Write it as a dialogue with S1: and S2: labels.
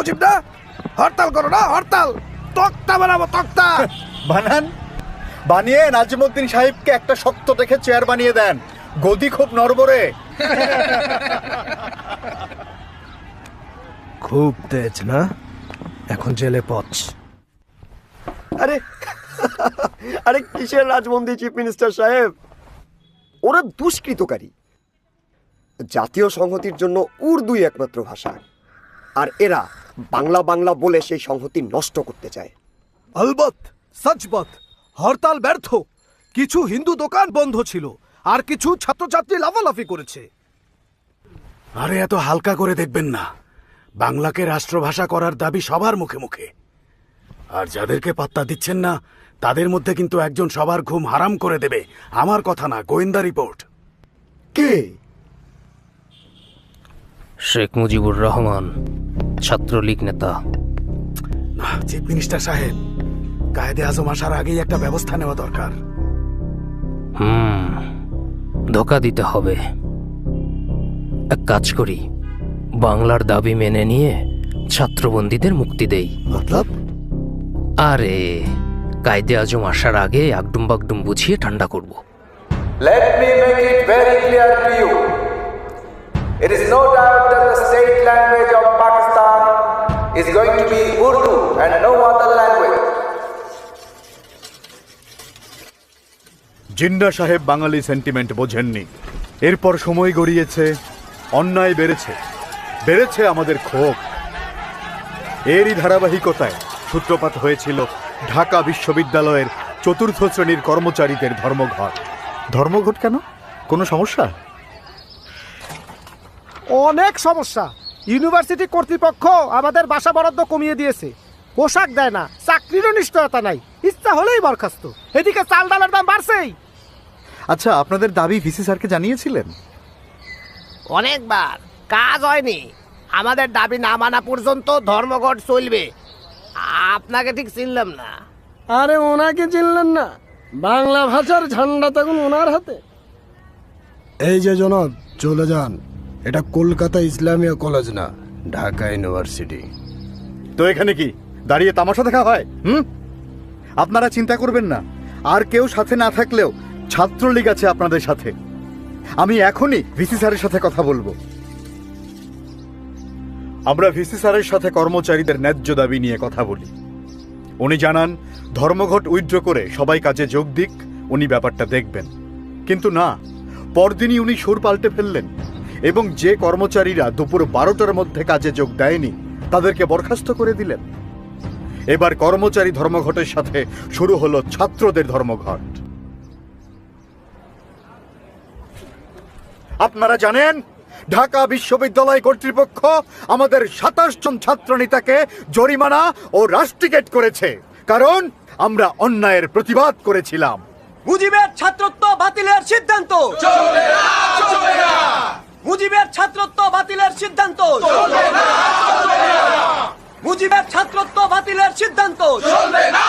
S1: মুজিব না, হরতাল করো না, হরতাল, তক্তা বানাবো, তক্তা
S2: বানান, বানিয়ে নাজিমউদ্দিন সাহেবকে একটা শক্ত দেখে চেয়ার বানিয়ে দেন, গদি খুব নড়বড়ে।
S1: খুব তেজ না, এখন জেলে পচ।
S3: আরে আরে কিসের রাজবন্দী চিফ মিনিস্টার সাহেব, ওরা দুষ্কৃতকারী। জাতীয় সংহতির জন্য উর্দুই একমাত্র ভাষা, আর এরা বাংলা বাংলা বলে সেই সংহতি নষ্ট করতে চায়।
S1: আলবত, সচবত, হরতাল ব্যর্থ। কিছু হিন্দু দোকান বন্ধ ছিল, আর কিছু ছাত্রছাত্রী লাফালাফি করেছে।
S4: আরে এত হালকা করে দেখবেন না, বাংলাকে রাষ্ট্রভাষা করার দাবি সবার মুখে মুখে। আর যাদেরকে পাত্তা দিচ্ছেন না তাদের মধ্যে কিন্তু একজন সবার ঘুম হারাম করে দেবে। আমার কথা না, গোয়েন্দা রিপোর্ট।
S3: কে?
S5: শেখ মুজিবুর রহমান, ছাত্রলীগ নেতা।
S4: চিফ মিনিস্টার সাহেব, কায়েদে আজম আসার আগেই একটা ব্যবস্থা নেওয়া দরকার।
S5: ধোকা দিতে হবে। এক কাজ করি, বাংলার দাবি মেনে নিয়ে ছাত্রবন্দীদের মুক্তি দেই।
S3: মতলব?
S5: আরে কায়েদে আজম আসার আগে আগডুম বাগডুম বুঝিয়ে ঠান্ডা করব।
S6: Let me make it very clear to you. It is no doubt that the state language of Pakistan is going to be Urdu and no other language.
S2: Jinnah সাহেব বাঙালি সেন্টিমেন্ট বোঝেননি। এরপর সময় গড়িয়েছে, অন্যায় বেড়েছে, বেড়েছে আমাদের ক্ষোভ। এরই ধারাবাহিকতায় সূত্রপাত হয়েছিল ঢাকা বিশ্ববিদ্যালয়ের চতুর্থ শ্রেণীর কর্মচারীদের ধর্মঘট। ধর্মঘট কেন? কোনো সমস্যা?
S7: অনেক সমস্যা। ইউনিভার্সিটি কর্তৃপক্ষ আমাদের বাসা বরাদ্দ কমিয়ে দিয়েছে, পোশাক দেয় না, চাকরিরও নিশ্চয়তা নাই, ইচ্ছা হলেই বরখাস্ত। এদিকে চাল ডালের দাম বাড়ছেই।
S2: আচ্ছা, আপনাদের দাবি ভিসি স্যারকে জানিয়েছিলেন?
S7: অনেকবার, কাজ হয়নি। আমাদের দাবি না মানা পর্যন্ত ধর্মঘট চলবে। আপনাকে ঠিক চিনলাম না।
S8: আরে ওনাকে চিনলেন না? বাংলা ভাষার ঝান্ডা তখন ওনার হাতে।
S1: এই যে জনাব, চলে যান। এটা কলকাতা ইসলামিয়া কলেজ না, ঢাকা ইউনিভার্সিটি।
S2: তো এখানে কি দাঁড়িয়ে তামাশা দেখা হয়? আপনারা চিন্তা করবেন না, আর কেউ সাথে না থাকলেও ছাত্রলীগ আছে আপনাদের সাথে। আমি এখনই ভিসি স্যারের সাথে কথা বলবো। আমরা ভিসি স্যারের সাথে কর্মচারীদের ন্যায্য দাবি নিয়ে কথা বলি। উনি জানান ধর্মঘট উইথড্র করে সবাই কাজে যোগ দিক, উনি ব্যাপারটা দেখবেন। কিন্তু না, পরদিনই উনি সুর পাল্টে ফেললেন এবং যে কর্মচারীরা দুপুর 12টার মধ্যে কাজে যোগ দেয়নি তাদেরকে বরখাস্ত করে দিলেন। এবার কর্মচারী ধর্মঘটের সাথে শুরু হলো ছাত্রদের ধর্মঘট। আপনারা জানেন ঢাকা বিশ্ববিদ্যালয় কর্তৃপক্ষ আমাদের 27 জন ছাত্র নেতাকে জরিমানা ও রাস্টিকেট করেছে, কারণ আমরা অন্যায়ের প্রতিবাদ করেছিলাম।
S9: মুজিবের ছাত্রত্ব বাতিলের সিদ্ধান্ত চলবে না, চলবে না। মুজিবের ছাত্রত্ব বাতিলের সিদ্ধান্ত চলবে না, চলবে না। মুজিবের ছাত্রত্ব বাতিলের সিদ্ধান্ত চলবে না।